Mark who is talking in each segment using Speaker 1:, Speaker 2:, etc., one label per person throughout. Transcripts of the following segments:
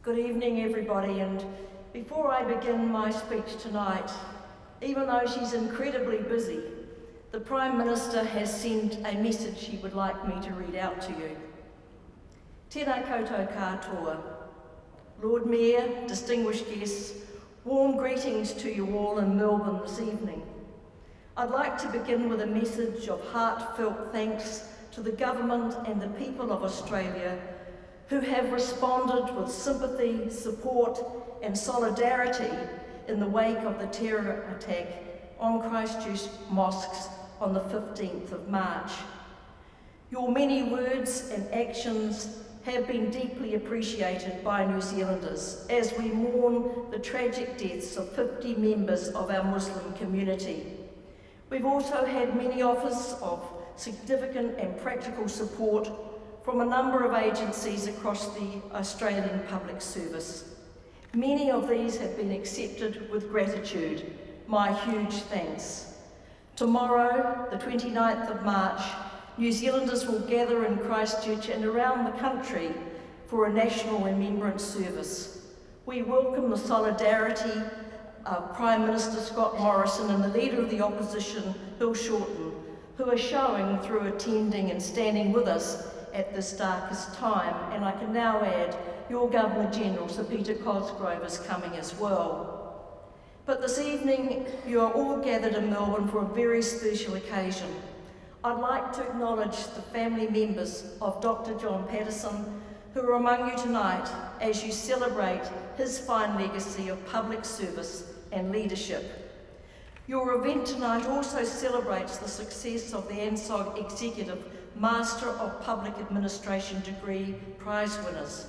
Speaker 1: Good evening, everybody, and before I begin my speech tonight, even though she's incredibly busy, the Prime Minister has sent a message she would like me to read out to you. Tēnā koutou katoa. Lord Mayor, distinguished guests, warm greetings to you all in Melbourne this evening. I'd like to begin with a message of heartfelt thanks to the Government and the people of Australia who have responded with sympathy, support and solidarity in the wake of the terror attack on Christchurch mosques on the 15th of March. Your many words and actions have been deeply appreciated by New Zealanders as we mourn the tragic deaths of 50 members of our Muslim community. We've also had many offers of significant and practical support from a number of agencies across the Australian public service. Many of these have been accepted with gratitude. My huge thanks. Tomorrow, the 29th of March, New Zealanders will gather in Christchurch and around the country for a national remembrance service. We welcome the solidarity of Prime Minister Scott Morrison and the Leader of the Opposition, Bill Shorten, who are showing through attending and standing with us at this darkest time, and I can now add your Governor-General, Sir Peter Cosgrove, is coming as well. But this evening, you are all gathered in Melbourne for a very special occasion. I'd like to acknowledge the family members of Dr. John Paterson, who are among you tonight as you celebrate his fine legacy of public service and leadership. Your event tonight also celebrates the success of the ANZSOG Executive Master of Public Administration degree prize winners.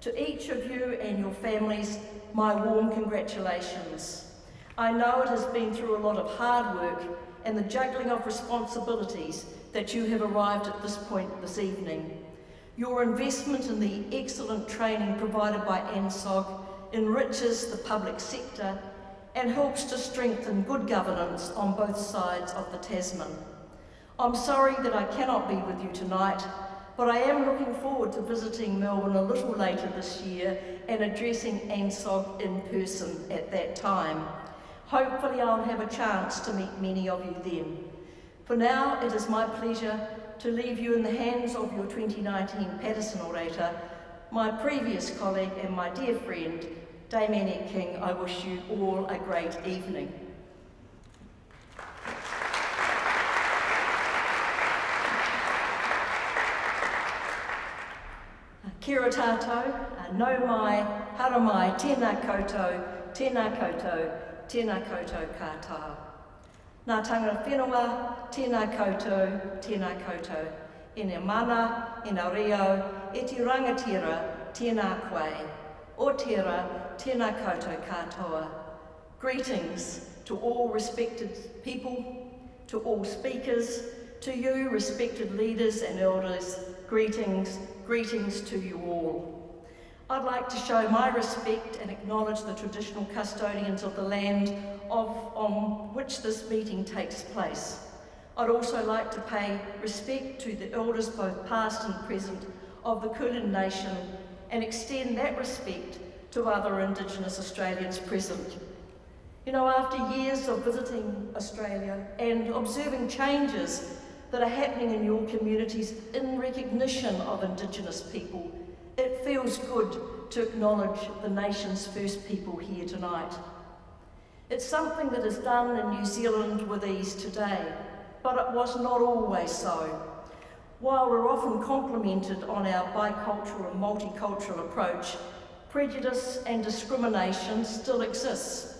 Speaker 1: To each of you and your families, my warm congratulations. I know it has been through a lot of hard work and the juggling of responsibilities that you have arrived at this point this evening. Your investment in the excellent training provided by ANZSOG enriches the public sector and helps to strengthen good governance on both sides of the Tasman. I'm sorry that I cannot be with you tonight, but I am looking forward to visiting Melbourne a little later this year and addressing ANZSOG in person at that time. Hopefully I'll have a chance to meet many of you then. For now, it is my pleasure to leave you in the hands of your 2019 Paterson Orator, my previous colleague and my dear friend, Dame Annette King. I wish you all a great evening. Kia ora tātou, nau mai, hara mai, tēnā koutou, tēnā koutou, tēnā koutou katoa. Nā tanga whenua, tēnā koutou, tēnā koutou. E ne mana, e nā reo, e te rangatira, tēnā koe. O tēra, tēnā koutou katoa. Greetings to all respected people, to all speakers, to you respected leaders and elders, greetings to you all. I'd like to show my respect and acknowledge the traditional custodians of the land on which this meeting takes place. I'd also like to pay respect to the elders, both past and present, of the Kulin Nation and extend that respect to other Indigenous Australians present. You know, after years of visiting Australia and observing changes that are happening in your communities in recognition of Indigenous people, it feels good to acknowledge the nation's first people here tonight. It's something that is done in New Zealand with ease today, but it was not always so. While we're often complimented on our bicultural and multicultural approach, prejudice and discrimination still exists.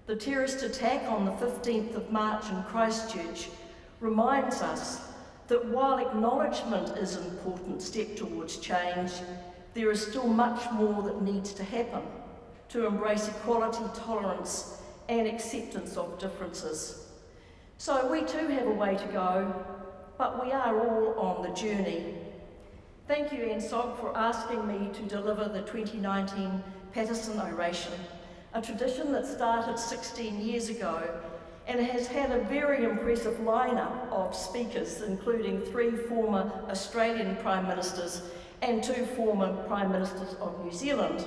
Speaker 1: The terrorist attack on the 15th of March in Christchurch reminds us that while acknowledgement is an important step towards change, there is still much more that needs to happen to embrace equality, tolerance and acceptance of differences. So we too have a way to go, but we are all on the journey. Thank you, ANZSOG, for asking me to deliver the 2019 Paterson Oration, a tradition that started 16 years ago and has had a very impressive lineup of speakers, including 3 former Australian Prime Ministers and 2 former Prime Ministers of New Zealand.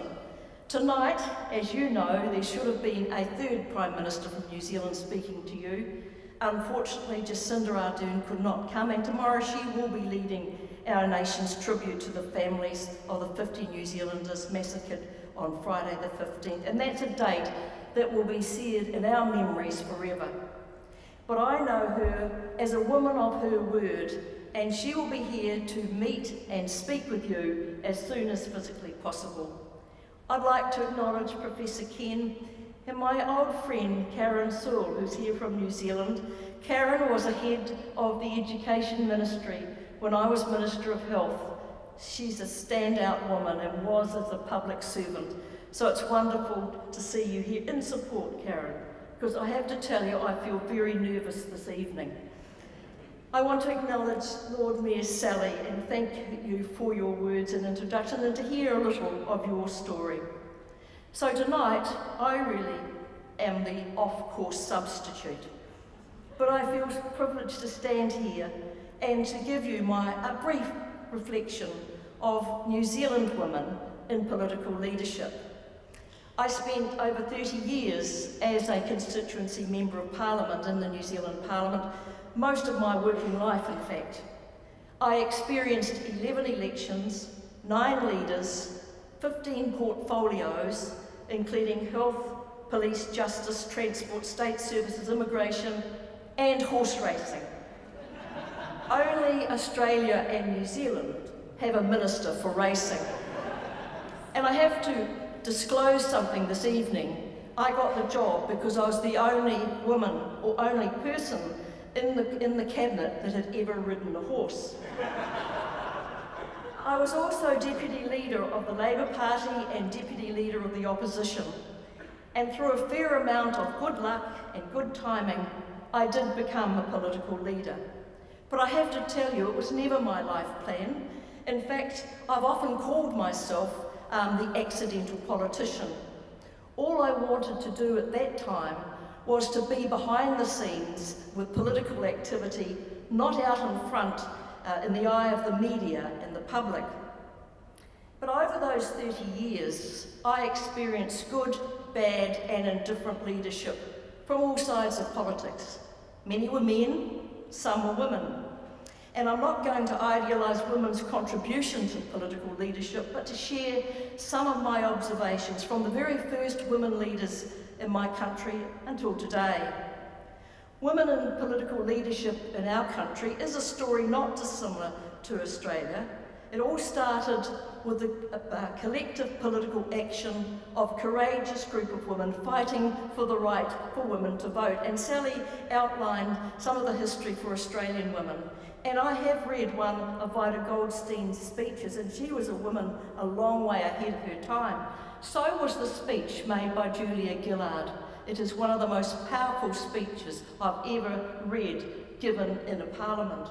Speaker 1: Tonight, as you know, there should have been a 3rd Prime Minister from New Zealand speaking to you. Unfortunately, Jacinda Ardern could not come, and tomorrow she will be leading our nation's tribute to the families of the 50 New Zealanders massacred on Friday the 15th, and that's a date that will be seared in our memories forever. But I know her as a woman of her word, and she will be here to meet and speak with you as soon as physically possible. I'd like to acknowledge Professor Ken and my old friend Karen Sewell, who's here from New Zealand. Karen was a head of the Education Ministry when I was Minister of Health. She's a standout woman and was as a public servant. So it's wonderful to see you here in support, Karen, because I have to tell you, I feel very nervous this evening. I want to acknowledge Lord Mayor Sally and thank you for your words and introduction and to hear a little of your story. So tonight, I really am the off-course substitute, but I feel privileged to stand here and to give you a brief reflection of New Zealand women in political leadership. I spent over 30 years as a constituency member of Parliament in the New Zealand Parliament, most of my working life in fact. I experienced 11 elections, 9 leaders, 15 portfolios, including health, police, justice, transport, state services, immigration, and horse racing. Only Australia and New Zealand have a minister for racing. And I have to disclose something this evening. I got the job because I was the only woman or only person in the cabinet that had ever ridden a horse. I was also deputy leader of the Labour Party and deputy leader of the opposition. And through a fair amount of good luck and good timing, I did become a political leader. But I have to tell you, it was never my life plan. In fact, I've often called myself the accidental politician. All I wanted to do at that time was to be behind the scenes with political activity, not out in front in the eye of the media and the public. But over those 30 years, I experienced good, bad and indifferent leadership from all sides of politics. Many were men, some were women. And I'm not going to idealise women's contribution to political leadership, but to share some of my observations from the very first women leaders in my country until today. Women in political leadership in our country is a story not dissimilar to Australia. It all started with a collective political action of a courageous group of women fighting for the right for women to vote. And Sally outlined some of the history for Australian women. And I have read one of Vida Goldstein's speeches, and she was a woman a long way ahead of her time. So was the speech made by Julia Gillard. It is one of the most powerful speeches I've ever read given in a parliament.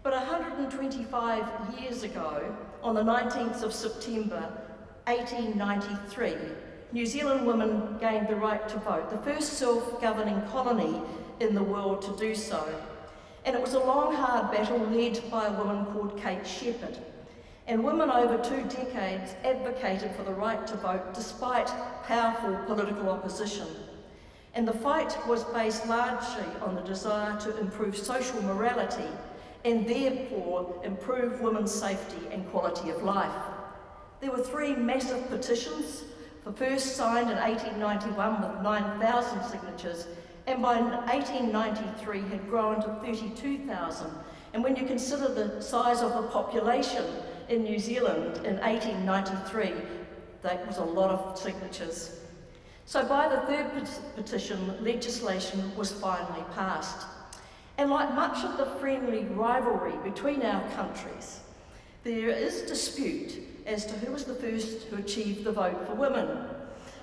Speaker 1: But 125 years ago, on the 19th of September 1893, New Zealand women gained the right to vote, the first self-governing colony in the world to do so. And it was a long, hard battle led by a woman called Kate Shepherd. And women over 2 decades advocated for the right to vote despite powerful political opposition. And the fight was based largely on the desire to improve social morality and therefore improve women's safety and quality of life. There were 3 massive petitions, the first signed in 1891 with 9,000 signatures, and by 1893 had grown to 32,000. And when you consider the size of the population in New Zealand in 1893, that was a lot of signatures. So by the 3rd petition, legislation was finally passed. And like much of the friendly rivalry between our countries, there is dispute as to who was the first to achieve the vote for women.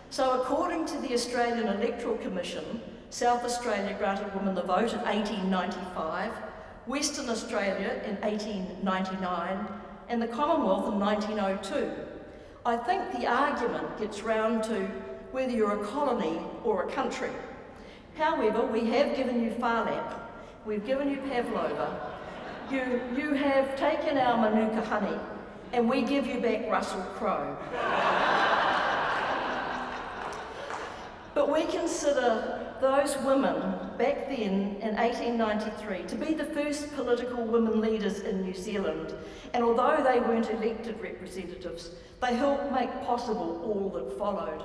Speaker 1: So according to the Australian Electoral Commission, South Australia granted women the vote in 1895, Western Australia in 1899, and the Commonwealth in 1902. I think the argument gets round to whether you're a colony or a country. However, we have given you Farlap, we've given you Pavlova, you have taken our Manuka honey, and we give you back Russell Crowe. But we consider those women back then in 1893 to be the first political women leaders in New Zealand, and although they weren't elected representatives, they helped make possible all that followed.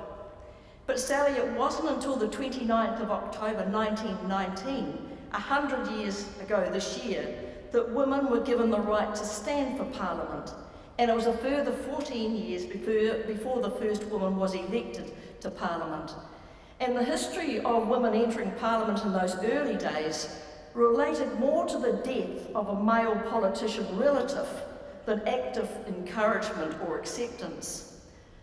Speaker 1: But Sally, it wasn't until the 29th of October 1919, 100 years ago this year, that women were given the right to stand for Parliament, and it was a further 14 years before the first woman was elected to Parliament. And the history of women entering Parliament in those early days related more to the death of a male politician relative than active encouragement or acceptance.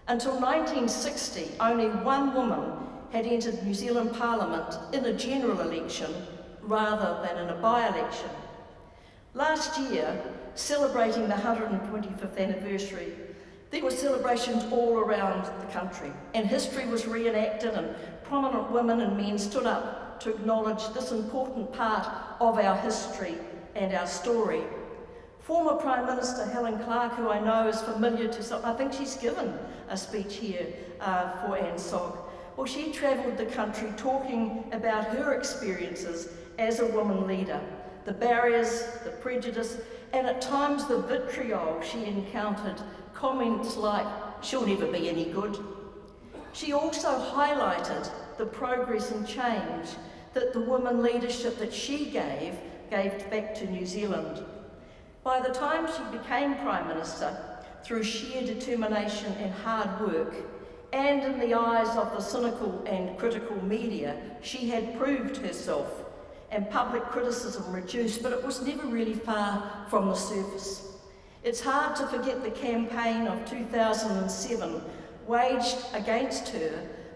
Speaker 1: Until 1960, only one woman had entered New Zealand Parliament in a general election rather than in a by-election. Last year, celebrating the 125th anniversary, there were celebrations all around the country, and history was reenacted, and prominent women and men stood up to acknowledge this important part of our history and our story. Former Prime Minister Helen Clark, who I know is familiar to some, I think she's given a speech here for ANZSOG. Well, she travelled the country talking about her experiences as a woman leader, the barriers, the prejudice, and at times the vitriol she encountered, comments like, "She'll never be any good." She also highlighted the progress and change that the women leadership that she gave back to New Zealand. By the time she became Prime Minister, through sheer determination and hard work, and in the eyes of the cynical and critical media, she had proved herself, and public criticism reduced, but it was never really far from the surface. It's hard to forget the campaign of 2007 waged against her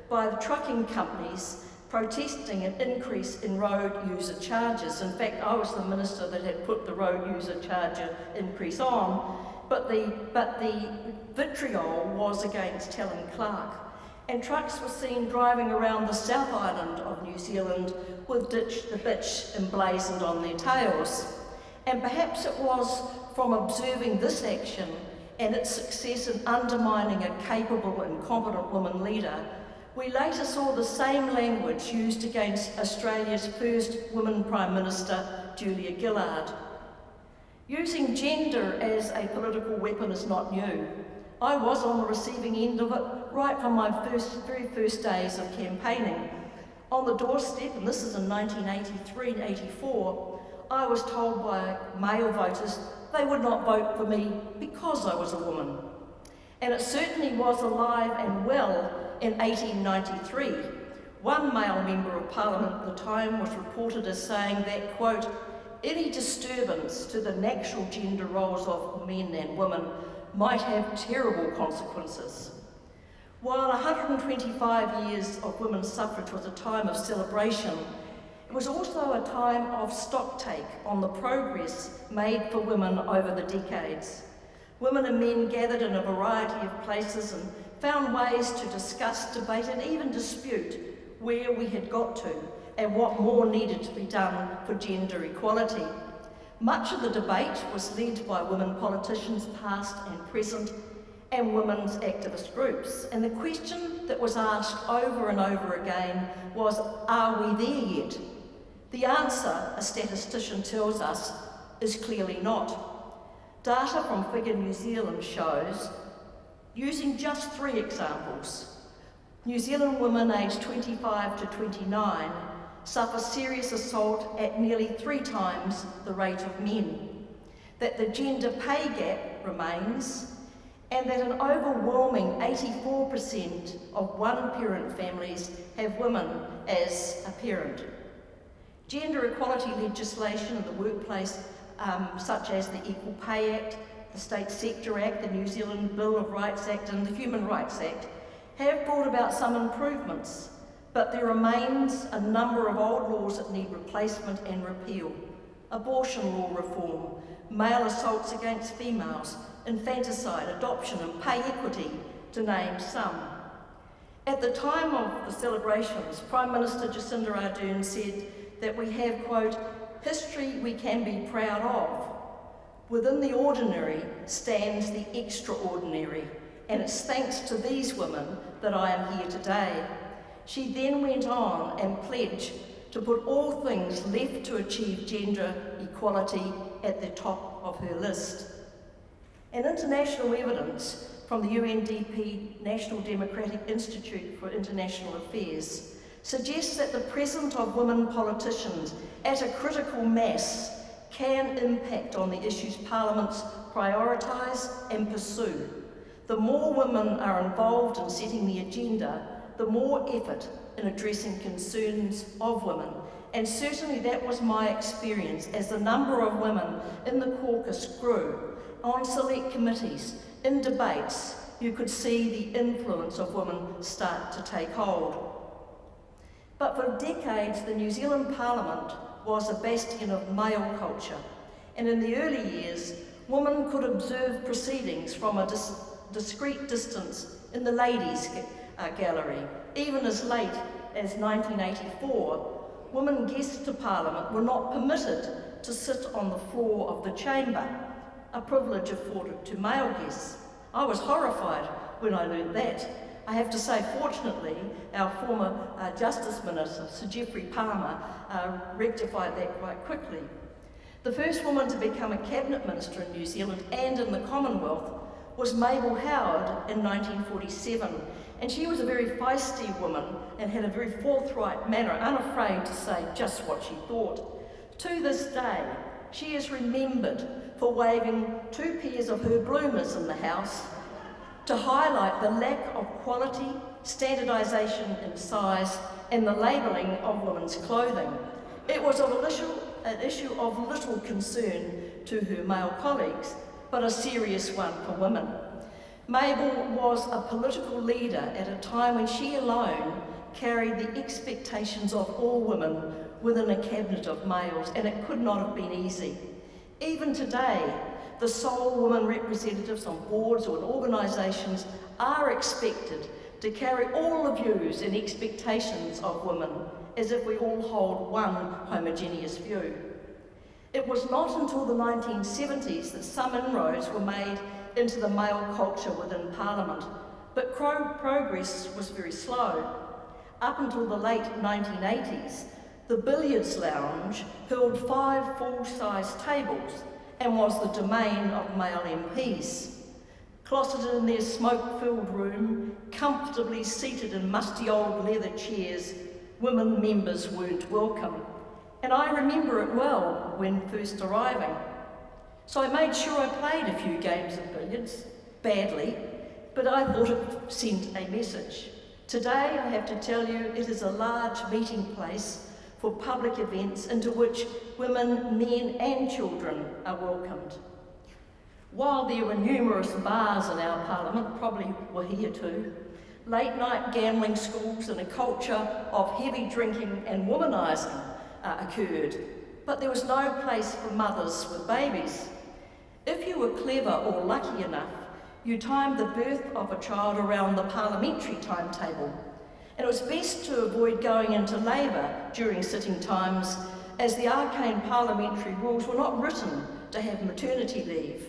Speaker 1: by the trucking companies protesting an increase in road user charges. In fact, I was the minister that had put the road user charge increase on, but the vitriol was against Helen Clark. And trucks were seen driving around the South Island of New Zealand with "Ditch the Bitch" emblazoned on their tails. And perhaps it was from observing this action and its success in undermining a capable and competent woman leader, we later saw the same language used against Australia's first woman Prime Minister, Julia Gillard. Using gender as a political weapon is not new. I was on the receiving end of it right from my very first days of campaigning. On the doorstep, and this is in 1983 and 84, I was told by male voters they would not vote for me because I was a woman. And it certainly was alive and well in 1893. One male member of Parliament at the time was reported as saying that, quote, "any disturbance to the natural gender roles of men and women might have terrible consequences." While 125 years of women's suffrage was a time of celebration, it was also a time of stocktake on the progress made for women over the decades. Women and men gathered in a variety of places and found ways to discuss, debate, and even dispute where we had got to and what more needed to be done for gender equality. Much of the debate was led by women politicians, past and present, and women's activist groups. And the question that was asked over and over again was, are we there yet? The answer, a statistician tells us, is clearly not. Data from Figure New Zealand shows, using just 3 examples, New Zealand women aged 25 to 29 suffer serious assault at nearly 3 times the rate of men, that the gender pay gap remains, and that an overwhelming 84% of one-parent families have women as a parent. Gender equality legislation in the workplace, such as the Equal Pay Act, the State Sector Act, the New Zealand Bill of Rights Act and the Human Rights Act, have brought about some improvements, but there remains a number of old laws that need replacement and repeal. Abortion law reform, male assaults against females, infanticide, adoption and pay equity, to name some. At the time of the celebrations, Prime Minister Jacinda Ardern said that we have, quote, "history we can be proud of." Within the ordinary stands the extraordinary, and it's thanks to these women that I am here today. She then went on and pledged to put all things left to achieve gender equality at the top of her list. And international evidence from the UNDP National Democratic Institute for International Affairs suggests that the presence of women politicians at a critical mass can impact on the issues parliaments prioritise and pursue. The more women are involved in setting the agenda, the more effort in addressing concerns of women. And certainly that was my experience as the number of women in the caucus grew. On select committees, in debates, you could see the influence of women start to take hold. But for decades, the New Zealand Parliament was a bastion of male culture. And in the early years, women could observe proceedings from a discreet distance in the ladies' gallery. Even as late as 1984, women guests to Parliament were not permitted to sit on the floor of the chamber, a privilege afforded to male guests. I was horrified when I learned that. I have to say, fortunately, our former Justice Minister, Sir Geoffrey Palmer, rectified that quite quickly. The first woman to become a Cabinet Minister in New Zealand and in the Commonwealth was Mabel Howard in 1947, and she was a very feisty woman and had a very forthright manner, unafraid to say just what she thought. To this day, she is remembered for waving 2 pairs of her bloomers in the House to highlight the lack of quality, standardisation in size, and the labelling of women's clothing. It was an issue of little concern to her male colleagues, but a serious one for women. Mabel was a political leader at a time when she alone carried the expectations of all women within a cabinet of males, and it could not have been easy. Even today, the sole women representatives on boards or in organisations are expected to carry all the views and expectations of women as if we all hold one homogeneous view. It was not until the 1970s that some inroads were made into the male culture within Parliament, but progress was very slow. Up until the late 1980s, the billiards lounge held 5 full-size tables and was the domain of male MPs. Closeted in their smoke-filled room, comfortably seated in musty old leather chairs, women members weren't welcome. And I remember it well when first arriving. So I made sure I played a few games of billiards, badly, but I thought it sent a message. Today, I have to tell you, it is a large meeting place for public events into which women, men and children are welcomed. While there were numerous bars in our Parliament, probably were here too, late night gambling schools and a culture of heavy drinking and womanising occurred, but there was no place for mothers with babies. If you were clever or lucky enough, you timed the birth of a child around the parliamentary timetable, and it was best to avoid going into labour during sitting times, as the arcane parliamentary rules were not written to have maternity leave.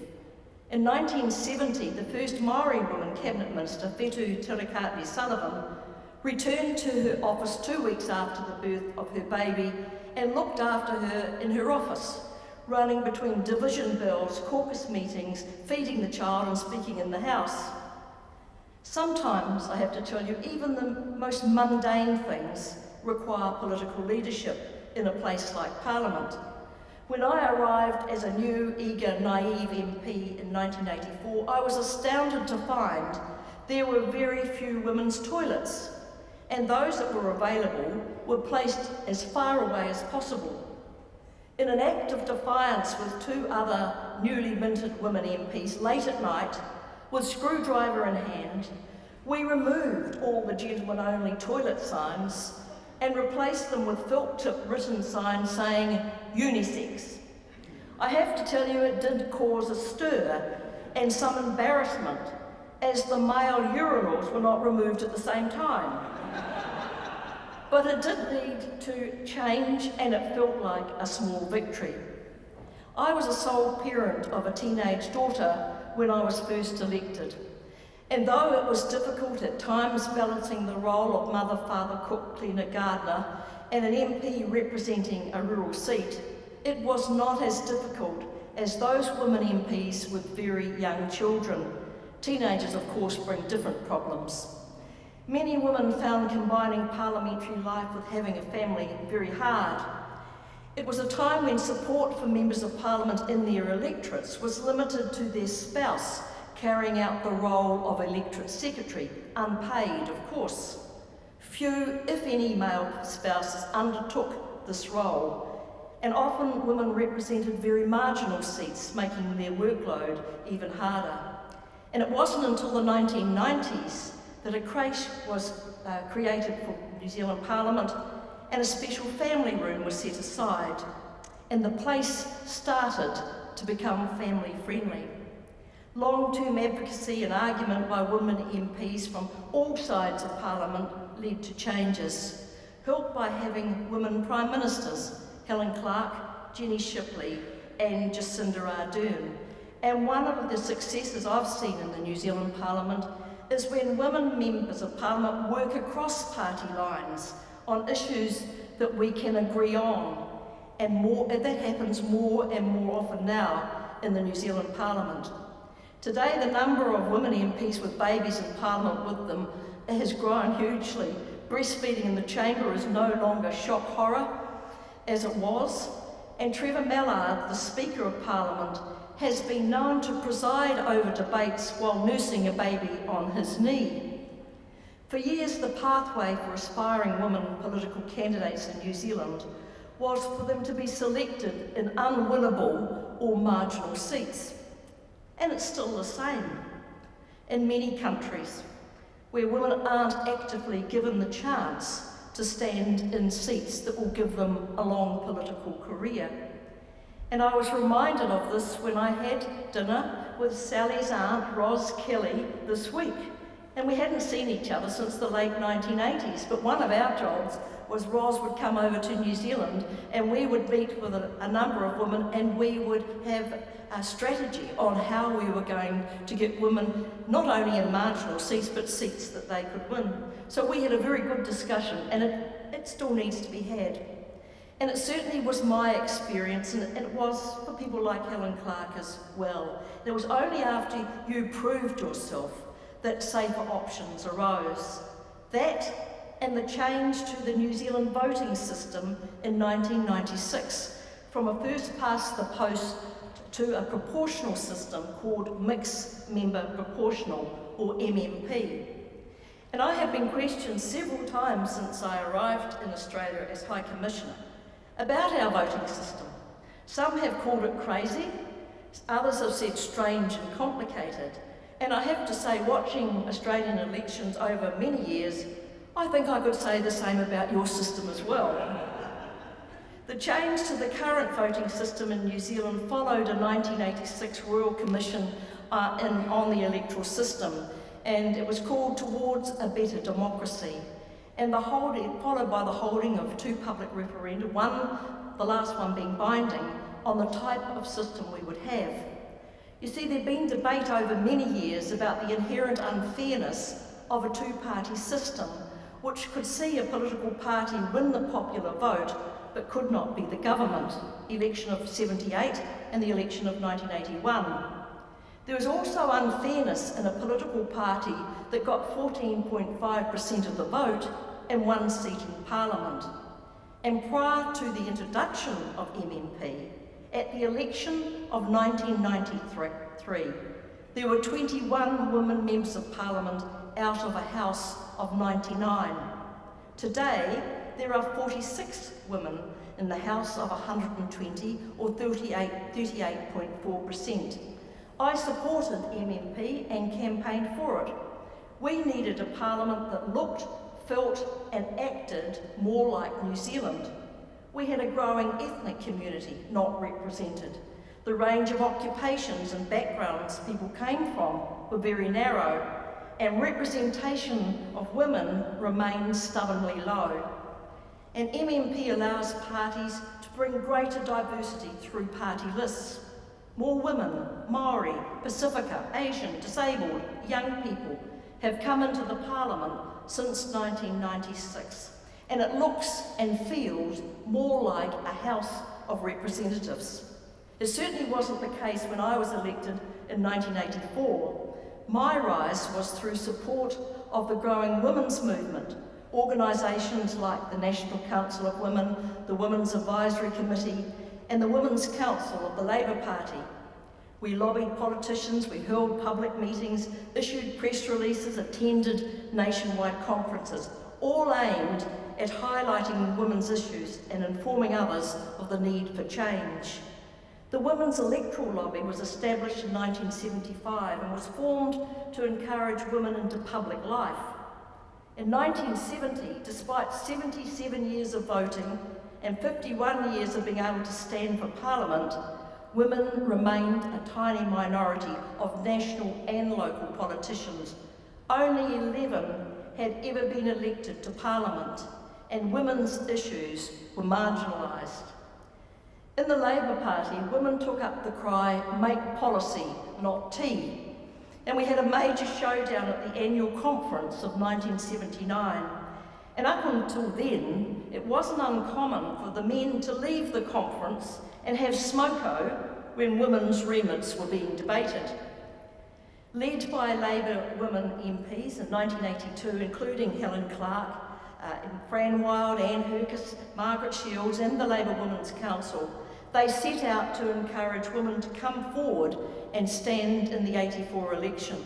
Speaker 1: In 1970, the first Maori woman Cabinet Minister, Whetu Tirakati Sullivan, returned to her office 2 weeks after the birth of her baby and looked after her in her office, running between division bells, caucus meetings, feeding the child and speaking in the House. Sometimes, I have to tell you, even the most mundane things require political leadership in a place like Parliament. When I arrived as a new, eager, naive MP in 1984, I was astounded to find there were very few women's toilets, and those that were available were placed as far away as possible. In an act of defiance with 2 other newly minted women MPs, late at night, with screwdriver in hand, we removed all the gentlemen-only toilet signs and replaced them with felt-tip written signs saying unisex. I have to tell you, it did cause a stir and some embarrassment, as the male urinals were not removed at the same time. But it did lead to change, and it felt like a small victory. I was a sole parent of a teenage daughter when I was first elected. And though it was difficult at times balancing the role of mother, father, cook, cleaner, gardener, and an MP representing a rural seat, it was not as difficult as those women MPs with very young children. Teenagers, of course, bring different problems. Many women found combining parliamentary life with having a family very hard. It was a time when support for members of parliament in their electorates was limited to their spouse carrying out the role of electorate secretary, unpaid, of course. Few, if any, male spouses undertook this role, and often women represented very marginal seats, making their workload even harder. And it wasn't until the 1990s that a creche was created for New Zealand Parliament and a special family room was set aside, and the place started to become family friendly. Long-term advocacy and argument by women MPs from all sides of Parliament led to changes, helped by having women Prime Ministers, Helen Clark, Jenny Shipley and Jacinda Ardern. And one of the successes I've seen in the New Zealand Parliament is when women members of Parliament work across party lines on issues that we can agree on. And that happens more and more often now in the New Zealand Parliament. Today, the number of women MPs with babies in Parliament with them has grown hugely. Breastfeeding in the chamber is no longer shock horror, as it was, and Trevor Mallard, the Speaker of Parliament, has been known to preside over debates while nursing a baby on his knee. For years, the pathway for aspiring women political candidates in New Zealand was for them to be selected in unwinnable or marginal seats. And it's still the same in many countries where women aren't actively given the chance to stand in seats that will give them a long political career. And I was reminded of this when I had dinner with Sally's aunt, Ros Kelly, this week. And we hadn't seen each other since the late 1980s, but one of our jobs was Ros would come over to New Zealand and we would meet with a number of women and we would have a strategy on how we were going to get women not only in marginal seats but seats that they could win. So we had a very good discussion and it still needs to be had. And it certainly was my experience and it was for people like Helen Clark as well. And it was only after you proved yourself that safer options arose. That and the change to the New Zealand voting system in 1996 from a first past the post to a proportional system called Mixed Member Proportional, or MMP. And I have been questioned several times since I arrived in Australia as High Commissioner about our voting system. Some have called it crazy, others have said strange and complicated. And I have to say, watching Australian elections over many years, I think I could say the same about your system as well. The change to the current voting system in New Zealand followed a 1986 Royal Commission on the electoral system, and it was called Towards a Better Democracy. And followed by the holding of two public referenda, the last one being binding, on the type of system we would have. You see, there'd been debate over many years about the inherent unfairness of a two-party system, which could see a political party win the popular vote, but could not be the government, election of 78 and the election of 1981. There was also unfairness in a political party that got 14.5% of the vote and one seat in Parliament. And prior to the introduction of MMP, at the election of 1993, there were 21 women members of Parliament out of a House of 99. Today, there are 46 women in the House of 120, or 38.4%. I supported MMP and campaigned for it. We needed a Parliament that looked, felt and acted more like New Zealand. We had a growing ethnic community not represented. The range of occupations and backgrounds people came from were very narrow, and representation of women remained stubbornly low. An MMP allows parties to bring greater diversity through party lists. More women, Maori, Pacifica, Asian, disabled, young people have come into the Parliament since 1996, and it looks and feels more like a House of Representatives. It certainly wasn't the case when I was elected in 1984. My rise was through support of the growing women's movement, organisations like the National Council of Women, the Women's Advisory Committee, and the Women's Council of the Labour Party. We lobbied politicians, we held public meetings, issued press releases, attended nationwide conferences, all aimed at highlighting women's issues and informing others of the need for change. The Women's Electoral Lobby was established in 1975 and was formed to encourage women into public life. In 1970, despite 77 years of voting and 51 years of being able to stand for Parliament, women remained a tiny minority of national and local politicians. Only 11 had ever been elected to Parliament, and women's issues were marginalised. In the Labour Party, women took up the cry, "Make policy, not tea." And we had a major showdown at the annual conference of 1979. And up until then, it wasn't uncommon for the men to leave the conference and have smoko when women's remits were being debated. Led by Labour women MPs in 1982, including Helen Clark, Fran Wild, Anne Hercus, Margaret Shields and the Labour Women's Council, they set out to encourage women to come forward and stand in the 84 election.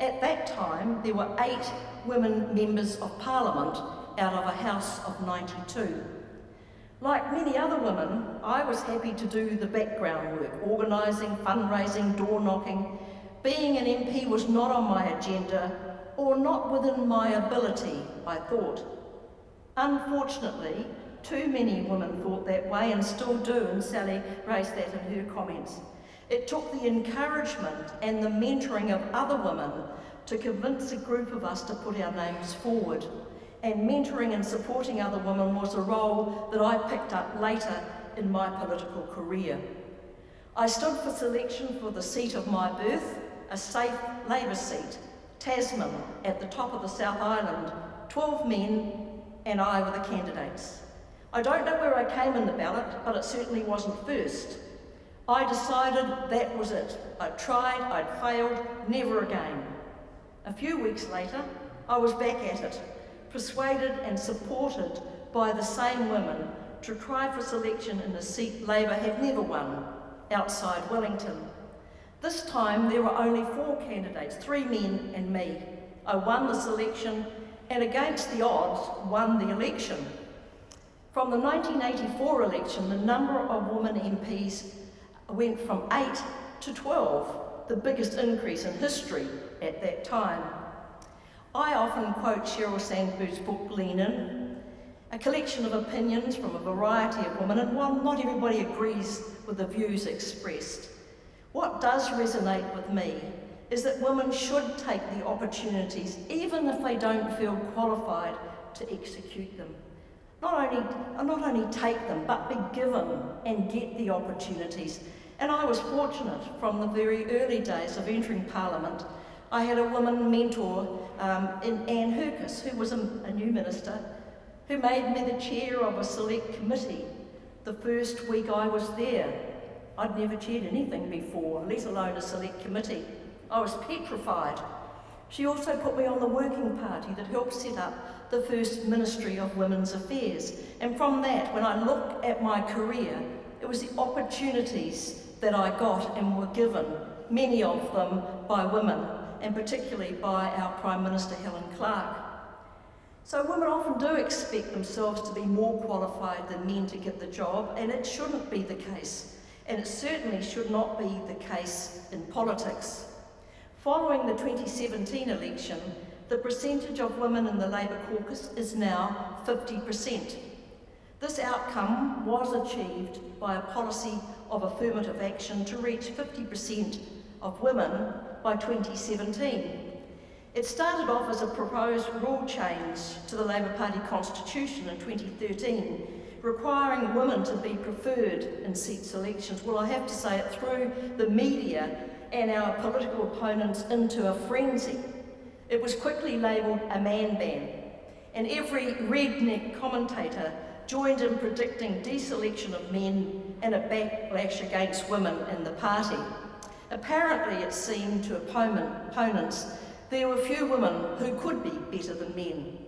Speaker 1: At that time, there were 8 women members of Parliament out of a House of 92. Like many other women, I was happy to do the background work, organising, fundraising, door knocking. Being an MP was not on my agenda, or not within my ability, I thought. Unfortunately, too many women thought that way and still do, and Sally raised that in her comments. It took the encouragement and the mentoring of other women to convince a group of us to put our names forward. And mentoring and supporting other women was a role that I picked up later in my political career. I stood for selection for the seat of my birth, a safe Labour seat, Tasman, at the top of the South Island. 12 men and I were the candidates. I don't know where I came in the ballot, but it certainly wasn't first. I decided that was it. I'd tried, I'd failed, never again. A few weeks later, I was back at it, persuaded and supported by the same women to try for selection in a seat Labour had never won, outside Wellington. This time there were only 4 candidates, 3 men and me. I won the selection and against the odds won the election. From the 1984 election, the number of women MPs went from 8 to 12, the biggest increase in history at that time. I often quote Sheryl Sandberg's book, Lean In, a collection of opinions from a variety of women, and while not everybody agrees with the views expressed, what does resonate with me is that women should take the opportunities, even if they don't feel qualified to execute them. Not only take them, but be given and get the opportunities. And I was fortunate from the very early days of entering Parliament. I had a woman mentor in Anne Hercus, who was a new minister, who made me the chair of a select committee the first week I was there. I'd never chaired anything before, let alone a select committee. I was petrified. She also put me on the working party that helped set up the first Ministry of Women's Affairs. And from that, when I look at my career, it was the opportunities that I got and were given, many of them by women, and particularly by our Prime Minister Helen Clark. So women often do expect themselves to be more qualified than men to get the job, and it shouldn't be the case. And it certainly should not be the case in politics. Following the 2017 election, the percentage of women in the Labour Caucus is now 50%. This outcome was achieved by a policy of affirmative action to reach 50% of women by 2017. It started off as a proposed rule change to the Labour Party constitution in 2013, requiring women to be preferred in seat selections. Well, I have to say it threw the media and our political opponents into a frenzy. It was quickly labelled a man ban, and every redneck commentator joined in predicting deselection of men and a backlash against women in the party. Apparently, it seemed to opponents there were few women who could be better than men.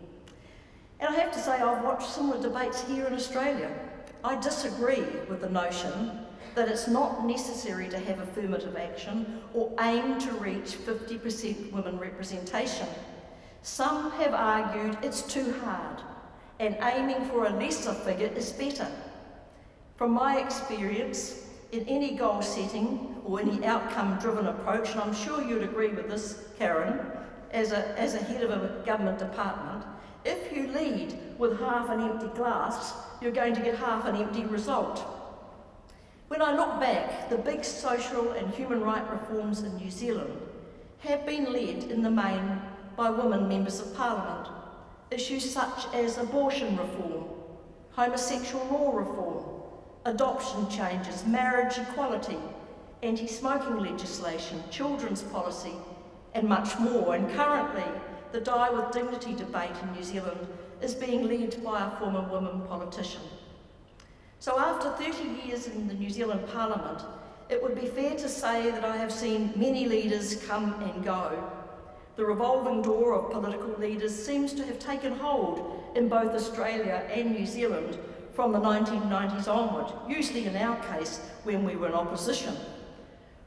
Speaker 1: And I have to say, I've watched similar debates here in Australia. I disagree with the notion that it's not necessary to have affirmative action or aim to reach 50% women representation. Some have argued it's too hard, and aiming for a lesser figure is better. From my experience, in any goal setting or any outcome-driven approach, and I'm sure you'd agree with this, Karen, as a head of a government department, if you lead with half an empty glass, you're going to get half an empty result. When I look back, the big social and human rights reforms in New Zealand have been led in the main by women members of Parliament. Issues such as abortion reform, homosexual law reform, adoption changes, marriage equality, anti-smoking legislation, children's policy, and much more. And currently, the Die with Dignity debate in New Zealand is being led by a former woman politician. So after 30 years in the New Zealand Parliament, it would be fair to say that I have seen many leaders come and go. The revolving door of political leaders seems to have taken hold in both Australia and New Zealand from the 1990s onward, usually in our case when we were in opposition.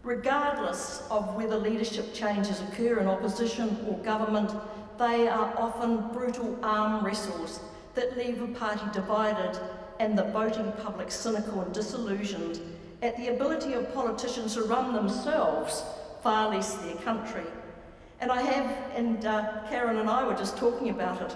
Speaker 1: Regardless of whether leadership changes occur in opposition or government, they are often brutal arm wrestles that leave a party divided and the voting public cynical and disillusioned at the ability of politicians to run themselves, far less their country. And I have, and Karen and I were just talking about it,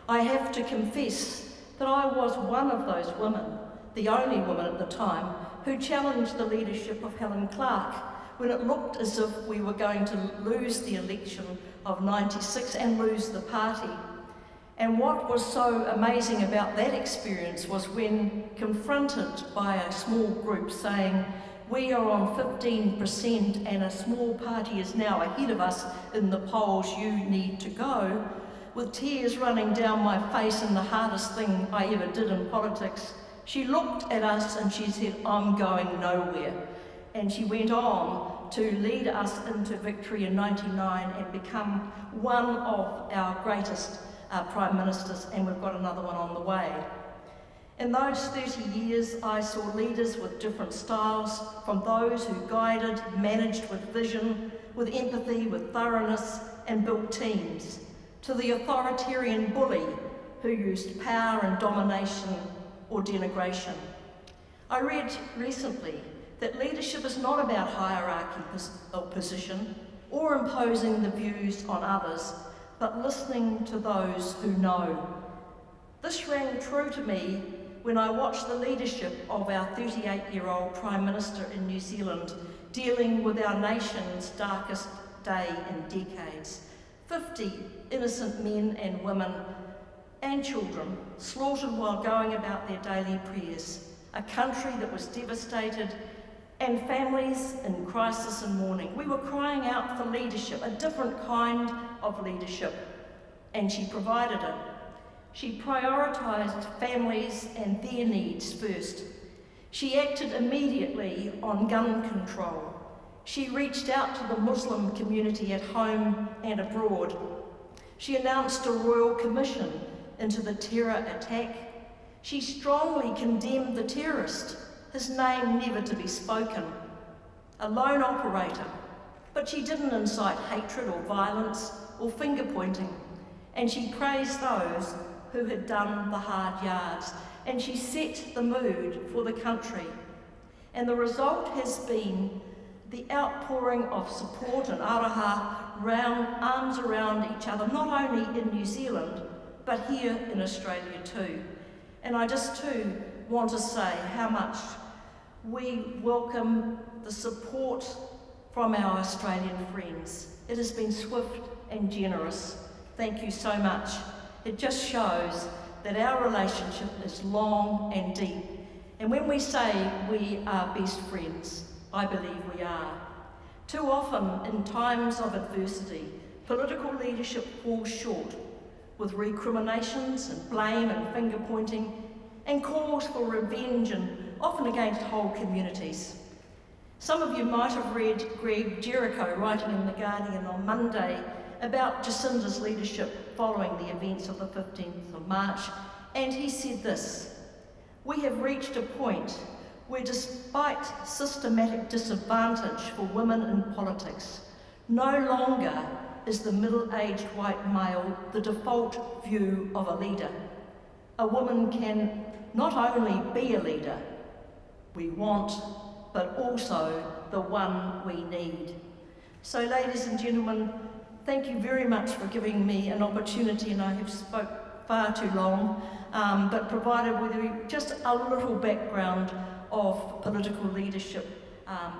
Speaker 1: I have to confess that I was one of those women, the only woman at the time, who challenged the leadership of Helen Clark when it looked as if we were going to lose the election of '96 and lose the party. And what was so amazing about that experience was when confronted by a small group saying, "We are on 15% and a small party is now ahead of us in the polls, you need to go," with tears running down my face and the hardest thing I ever did in politics, she looked at us and she said, "I'm going nowhere." And she went on to lead us into victory in '99 and become one of our greatest Prime Ministers, and we've got another one on the way. In those 30 years, I saw leaders with different styles, from those who guided, managed with vision, with empathy, with thoroughness, and built teams, to the authoritarian bully who used power and domination or denigration. I read recently that leadership is not about hierarchy or position or imposing the views on others, but listening to those who know. This rang true to me when I watched the leadership of our 38-year-old Prime Minister in New Zealand dealing with our nation's darkest day in decades. 50 innocent men and women and children slaughtered while going about their daily prayers, a country that was devastated, and families in crisis and mourning. We were crying out for leadership, a different kind of leadership, and she provided it. She prioritised families and their needs first. She acted immediately on gun control. She reached out to the Muslim community at home and abroad. She announced a royal commission into the terror attack. She strongly condemned the terrorist, his name never to be spoken, a lone operator, but she didn't incite hatred or violence or finger-pointing, and she praised those who had done the hard yards, and she set the mood for the country. And the result has been the outpouring of support and araha, arms around each other, not only in New Zealand, but here in Australia too. And I just too want to say how much we welcome the support from our Australian friends. It has been swift and generous. Thank you so much. It just shows that our relationship is long and deep. And when we say we are best friends, I believe we are. Too often, in times of adversity, political leadership falls short with recriminations and blame and finger pointing and calls for revenge, and often against whole communities. Some of you might have read Greg Jericho writing in The Guardian on Monday about Jacinda's leadership following the events of the 15th of March, and he said this: "We have reached a point where, despite systematic disadvantage for women in politics, no longer is the middle-aged white male the default view of a leader. A woman can not only be a leader we want, but also the one we need." So, ladies and gentlemen, thank you very much for giving me an opportunity, and I have spoke far too long, but provided with you just a little background of political leadership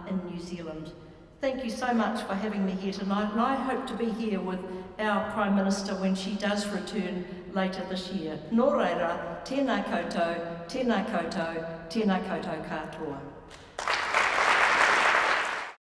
Speaker 1: in New Zealand. Thank you so much for having me here tonight, and I hope to be here with our Prime Minister when she does return later this year. Nō reira, tēnā koutou, tēnā koutou, tēnā koutou katoa.